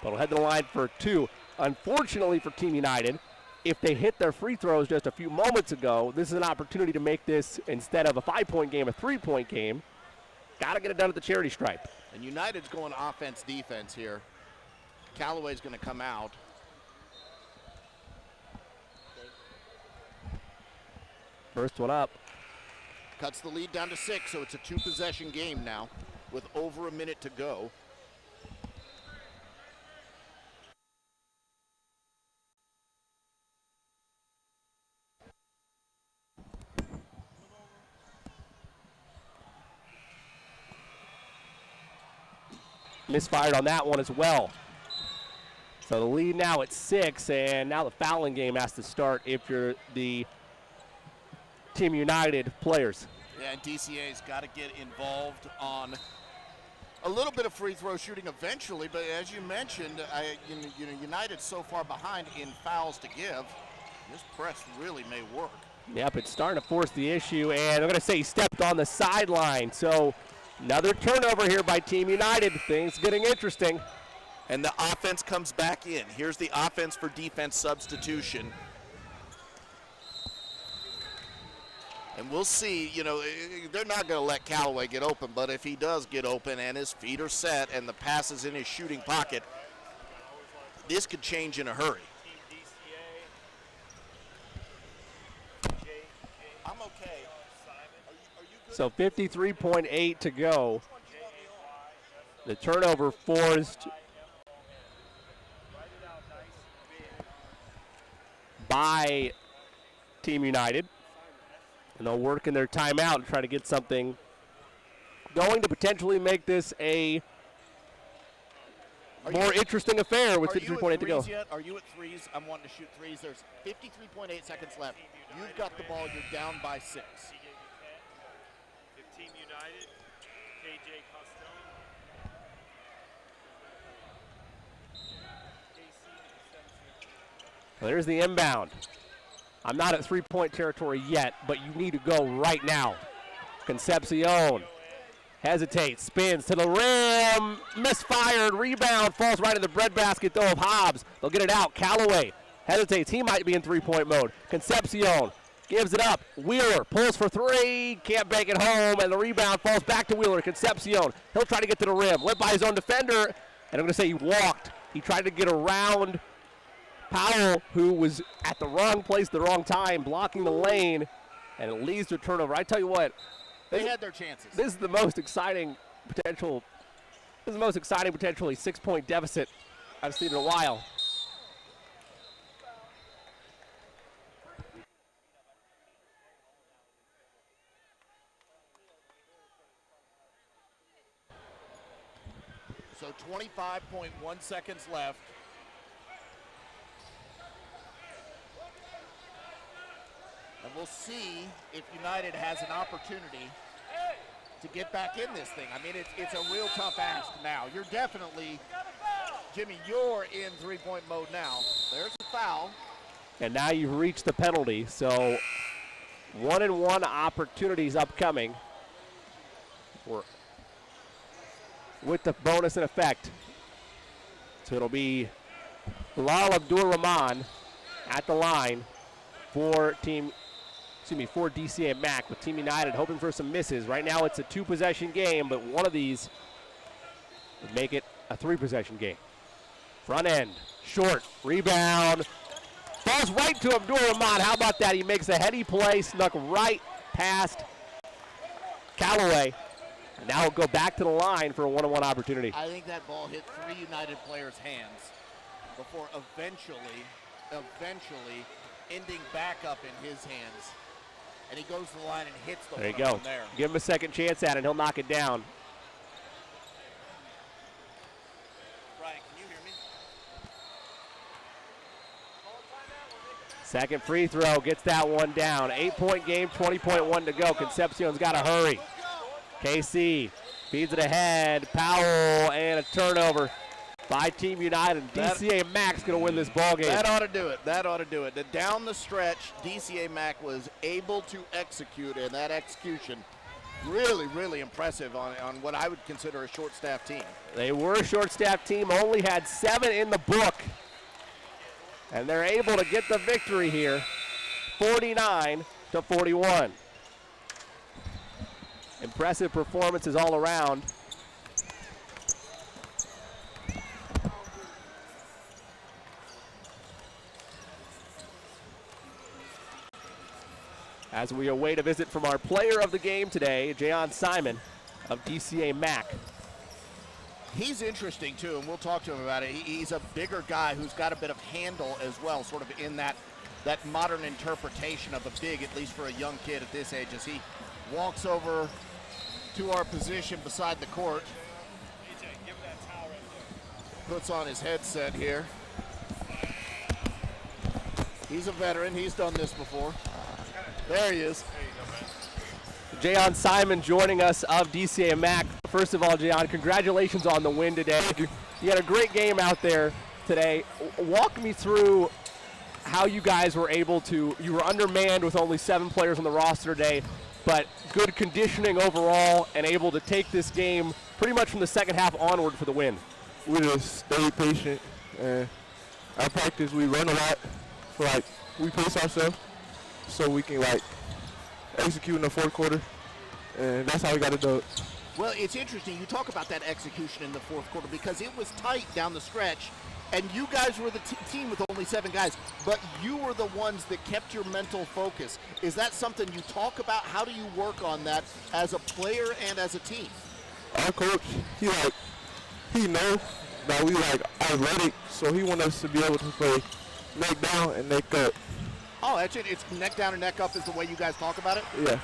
but it'll head to the line for 2. Unfortunately for Team United, if they hit their free throws just a few moments ago, this is an opportunity to make this, instead of a 5-point game, a 3-point game. Got to get it done at the charity stripe. And United's going offense-defense here. Callaway's going to come out. First one up. Cuts the lead down to 6, so it's a 2-possession game now with over a minute to go. Misfired on that one as well. So the lead now at 6, and now the fouling game has to start if you're the Team United players. Yeah, and DCA's got to get involved on a little bit of free throw shooting eventually, but as you mentioned, United's so far behind in fouls to give. This press really may work. Yep, it's starting to force the issue, and I'm going to say he stepped on the sideline. So another turnover here by Team United. Things getting interesting. And the offense comes back in. Here's the offense for defense substitution. And we'll see, they're not going to let Callaway get open, but if he does get open and his feet are set and the pass is in his shooting pocket, this could change in a hurry. I'm okay. So 53.8 to go. The turnover forced by Team United. And they'll work in their timeout and try to get something going to potentially make this a more interesting affair with 53.8 to go. Yet? Are you at threes? I'm wanting to shoot threes. There's 53.8 seconds left. You've got the ball. You're down by 6. Team United, KJ Well, there's the inbound. I'm not at three-point territory yet, but you need to go right now. Concepcion hesitates, spins to the rim, misfired, rebound, falls right in the breadbasket though of Hobbs. They'll get it out. Callaway hesitates. He might be in three-point mode. Concepcion gives it up. Wheeler pulls for 3, can't bank it home, and the rebound falls back to Wheeler. Concepcion, he'll try to get to the rim. Went by his own defender, and I'm going to say he walked. He tried to get around Powell, who was at the wrong place at the wrong time, blocking the lane, and it leads to a turnover. I tell you what, they had their chances. This is the most exciting potential. This is the most exciting potentially 6-point deficit I've seen in a while. So 25.1 seconds left. And we'll see if United has an opportunity to get back in this thing. I mean, it's a real tough ask now. You're definitely, Jimmy, you're in three-point mode now. There's a foul. And now you've reached the penalty, so 1-and-1 opportunities upcoming with the bonus in effect. So it'll be Bilal Abdur-Rahman at the line for DCA Mack, with Team United hoping for some misses. Right now it's a 2-possession game, but one of these would make it a 3-possession game. Front end, short, rebound, falls right to Abdur-Rahman. How about that? He makes a heady play, snuck right past Callaway. And now he'll go back to the line for a 1-on-1 opportunity. I think that ball hit 3 United players' hands before eventually ending back up in his hands. And he goes to the line and hits the there you one go. there. Give him a second chance at it, and he'll knock it down. Brian, can you hear me? Second free throw gets that one down. 8-point game, 20.1 to go. Concepcion's got to hurry. KC feeds it ahead. Powell, and a turnover by Team United. DCA Mack's going to win this ball game. That ought to do it. That ought to do it. Down the stretch, DCA Mack was able to execute, and that execution really, really impressive on what I would consider a short-staffed team. They were a short-staffed team, only had 7 in the book. And they're able to get the victory here, 49-41. Impressive performances all around. As we await a visit from our player of the game today, Jayon Simon of DCA Mack. He's interesting, too, and we'll talk to him about it. He's a bigger guy who's got a bit of handle as well, sort of in that modern interpretation of a big, at least for a young kid at this age, as he walks over to our position beside the court. Puts on his headset here. He's a veteran. He's done this before. There he is. Jayon Simon joining us of DCA and Mack. First of all, Jayon, congratulations on the win today. Thank you. You had a great game out there today. Walk me through how you guys were able to, you were undermanned with only 7 players on the roster today, but good conditioning overall and able to take this game pretty much from the second half onward for the win. We just stayed patient, and at practice we run a lot. We pace ourselves so we can execute in the fourth quarter, and that's how we got it done. Well, it's interesting. You talk about that execution in the fourth quarter because it was tight down the stretch, and you guys were the team with only 7 guys, but you were the ones that kept your mental focus. Is that something you talk about? How do you work on that as a player and as a team? Our coach, he knows that we athletic, so he wants us to be able to play neck down and neck up. Oh, that's it. It's neck down and neck up is the way you guys talk about it? Yeah.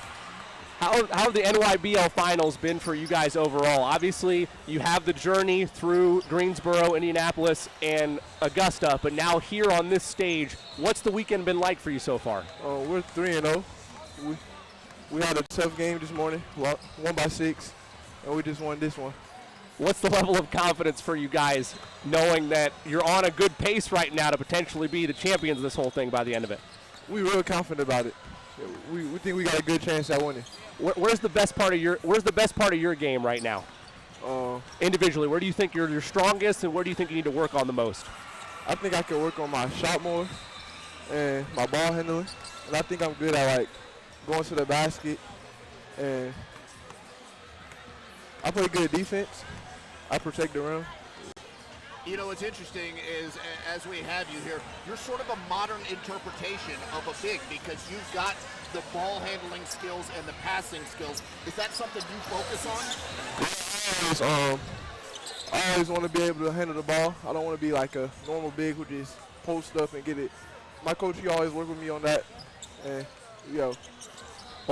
How have the NYBL finals been for you guys overall? Obviously, you have the journey through Greensboro, Indianapolis, and Augusta, but now here on this stage, what's the weekend been like for you so far? We're 3-0. We had a tough game this morning, won by 6, and we just won this one. What's the level of confidence for you guys knowing that you're on a good pace right now to potentially be the champions of this whole thing by the end of it? We're real confident about it. We think we got a good chance at winning. Where's the best part of your game right now? Individually, where do you think you're your strongest, and where do you think you need to work on the most? I think I can work on my shot more and my ball handling, and I think I'm good at going to the basket, and I play good defense. I protect the rim. You know, what's interesting is, as we have you here, you're sort of a modern interpretation of a big because you've got the ball handling skills and the passing skills. Is that something you focus on? I always want to be able to handle the ball. I don't want to be like a normal big who just post up and get it. My coach, he always worked with me on that. And, Well,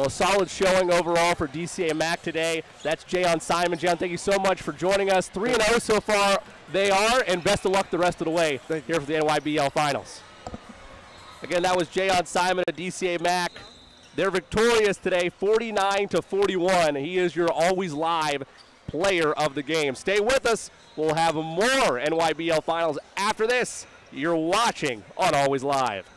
a solid showing overall for DCA and Mack today. That's Jayon Simon. Jayon, thank you so much for joining us. 3-0 so far they are, and best of luck the rest of the way here for the NYBL Finals. Again, that was Jayon Simon of DCA Mack. They're victorious today, 49-41. He is your always live player of the game. Stay with us. We'll have more NYBL Finals after this. You're watching on Always Live.